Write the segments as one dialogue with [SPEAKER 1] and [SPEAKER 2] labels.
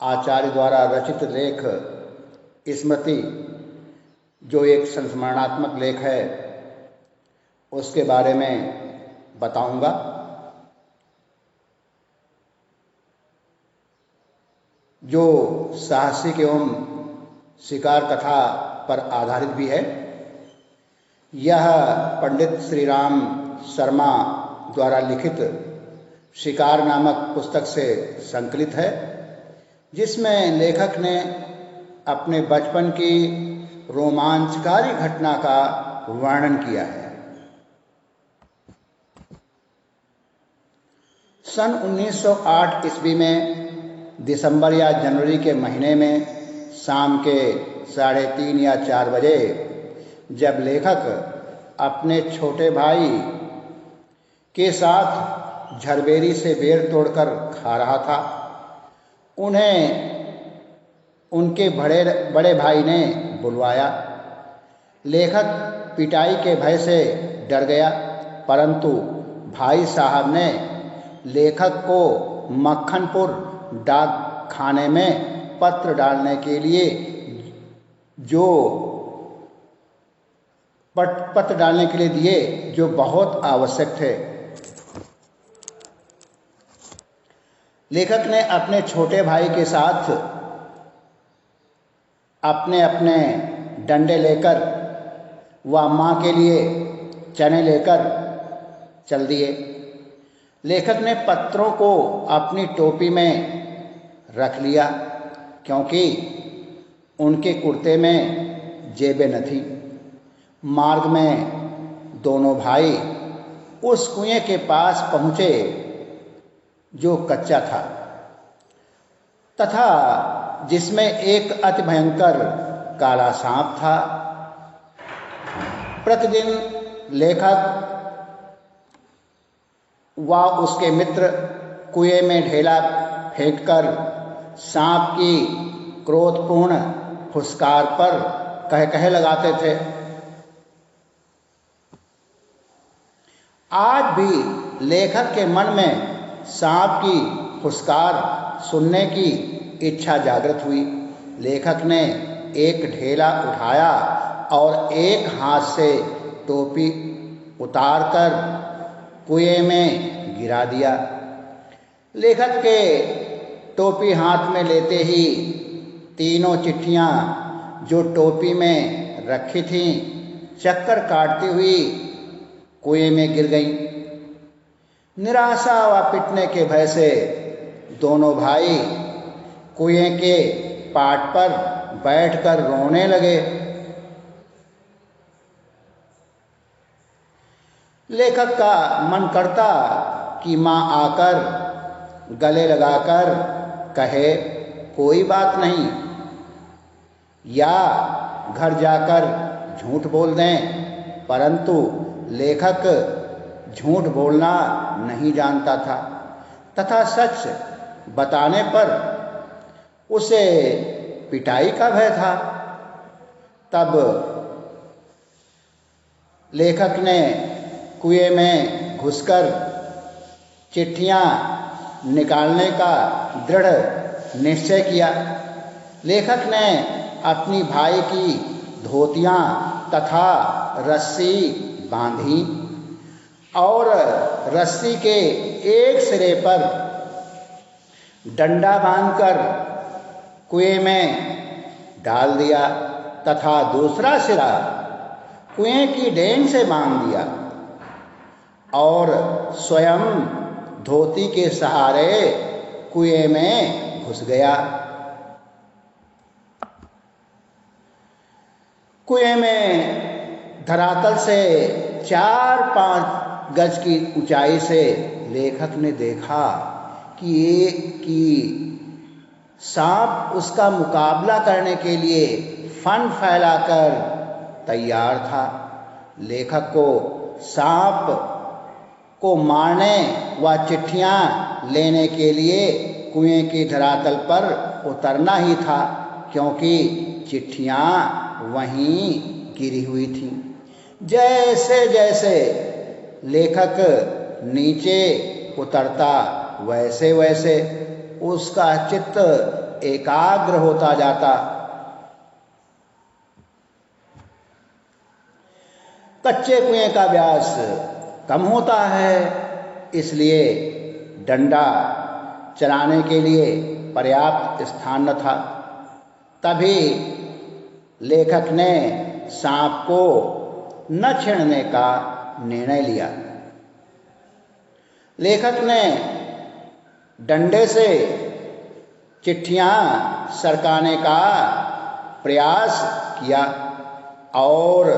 [SPEAKER 1] आचार्य द्वारा रचित लेख स्मृति, जो एक संस्मरणात्मक लेख है, उसके बारे में बताऊंगा। जो साहसिक एवं शिकार कथा पर आधारित भी है। यह पंडित श्री राम शर्मा द्वारा लिखित शिकार नामक पुस्तक से संकलित है, जिसमें लेखक ने अपने बचपन की रोमांचकारी घटना का वर्णन किया है। सन 1908 ईस्वी में दिसंबर या जनवरी के महीने में शाम के 3:30 या 4 बजे जब लेखक अपने छोटे भाई के साथ झरबेरी से बेर तोड़कर खा रहा था, उन्हें उनके बड़े भाई ने बुलवाया। लेखक पिटाई के भय से डर गया, परंतु भाई साहब ने लेखक को मक्खनपुर डाक खाने में पत्र डालने के लिए दिए, जो बहुत आवश्यक थे। लेखक ने अपने छोटे भाई के साथ अपने अपने डंडे लेकर व माँ के लिए चने लेकर चल दिए। लेखक ने पत्रों को अपनी टोपी में रख लिया, क्योंकि उनके कुर्ते में जेबें न थीं। मार्ग में दोनों भाई उस कुएं के पास पहुँचे जो कच्चा था तथा जिसमें एक अति भयंकर काला सांप था। प्रतिदिन लेखक व उसके मित्र कुएं में ढेला फेंककर सांप की क्रोधपूर्ण फुसकार पर कह लगाते थे। आज भी लेखक के मन में सांप की फुसकार सुनने की इच्छा जागृत हुई। लेखक ने एक ढेला उठाया और एक हाथ से टोपी उतारकर कुएं में गिरा दिया। लेखक के टोपी हाथ में लेते ही तीनों चिट्ठियां जो टोपी में रखी थीं चक्कर काटती हुई कुएं में गिर गईं। निराशा व पिटने के भय से दोनों भाई कुएं के पाट पर बैठकर रोने लगे। लेखक का मन करता कि माँ आकर गले लगाकर कहे कोई बात नहीं, या घर जाकर झूठ बोल दें, परंतु लेखक झूठ बोलना नहीं जानता था तथा सच बताने पर उसे पिटाई का भय था। तब लेखक ने कुएं में घुसकर चिट्ठियां निकालने का दृढ़ निश्चय किया। लेखक ने अपनी भाई की धोतियां तथा रस्सी बांधी और रस्सी के एक सिरे पर डंडा बांधकर कुएं में डाल दिया तथा दूसरा सिरा कुएं की डेंग से बांध दिया और स्वयं धोती के सहारे कुएं में घुस गया। कुएं में धरातल से 4-5 गज की ऊंचाई से लेखक ने देखा कि सांप उसका मुकाबला करने के लिए फन फैलाकर तैयार था। लेखक को सांप को मारने व चिट्ठियां लेने के लिए कुएं की धरातल पर उतरना ही था, क्योंकि चिट्ठियां वहीं गिरी हुई थीं। जैसे जैसे लेखक नीचे उतरता वैसे वैसे उसका चित्त एकाग्र होता जाता। कच्चे कुएं का व्यास कम होता है, इसलिए डंडा चलाने के लिए पर्याप्त स्थान न था। तभी लेखक ने सांप को न छेड़ने का निर्णय लिया। लेखक ने डंडे से चिट्ठियां सरकाने का प्रयास किया और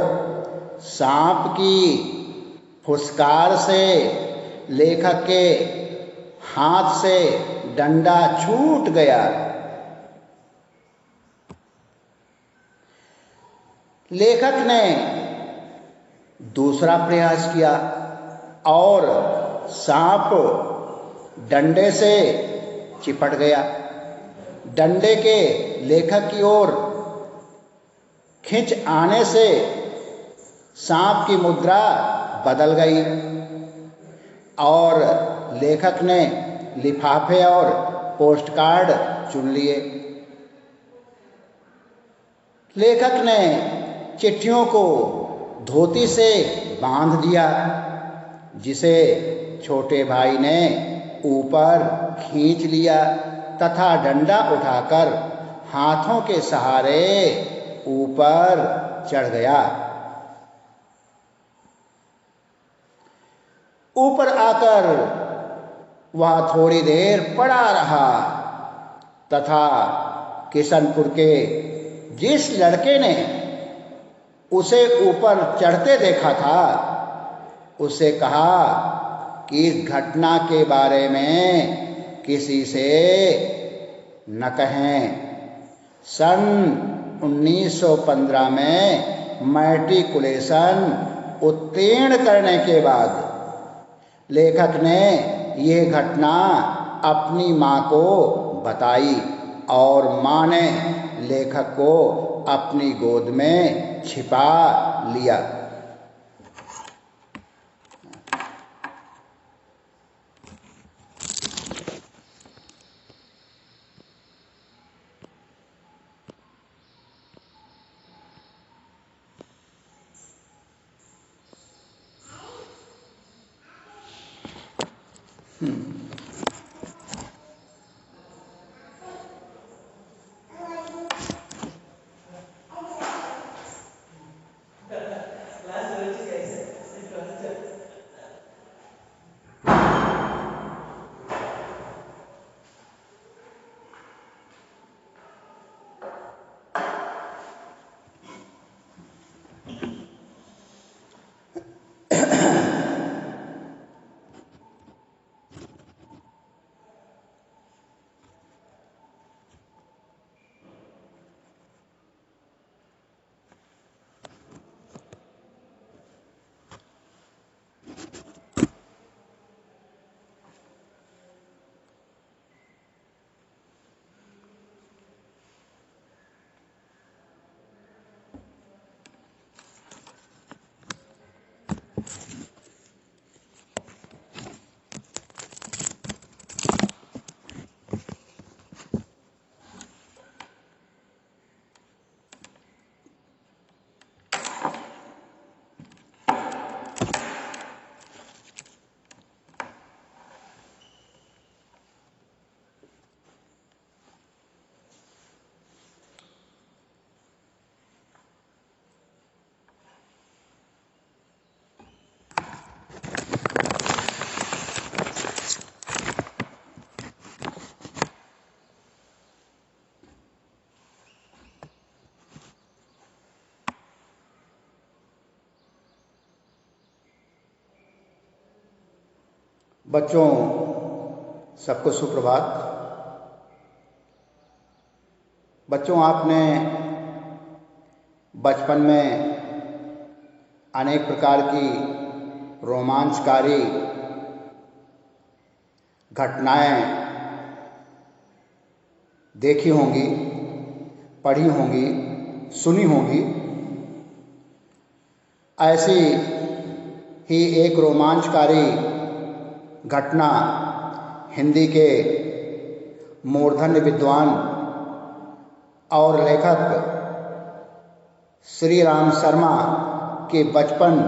[SPEAKER 1] सांप की फुसकार से लेखक के हाथ से डंडा छूट गया। लेखक ने दूसरा प्रयास किया और सांप डंडे से चिपट गया। डंडे के लेखक की ओर खिंच आने से सांप की मुद्रा बदल गई और लेखक ने लिफाफे और पोस्टकार्ड चुन लिए। लेखक ने चिट्ठियों को धोती से बांध दिया, जिसे छोटे भाई ने ऊपर खींच लिया तथा डंडा उठाकर हाथों के सहारे ऊपर चढ़ गया। ऊपर आकर वह थोड़ी देर पड़ा रहा तथा किशनपुर के जिस लड़के ने उसे ऊपर चढ़ते देखा था उससे कहा कि इस घटना के बारे में किसी से न कहें। सन 1915 में मैट्रिकुलेशन उत्तीर्ण करने के बाद लेखक ने यह घटना अपनी माँ को बताई और माँ ने लेखक को अपनी गोद में छिपा लिया। बच्चों, सबको सुप्रभात। बच्चों, आपने बचपन में अनेक प्रकार की रोमांचकारी घटनाएं देखी होंगी, पढ़ी होंगी, सुनी होंगी। ऐसी ही एक रोमांचकारी घटना हिंदी के मूर्धन्य विद्वान और लेखक श्री राम शर्मा के बचपन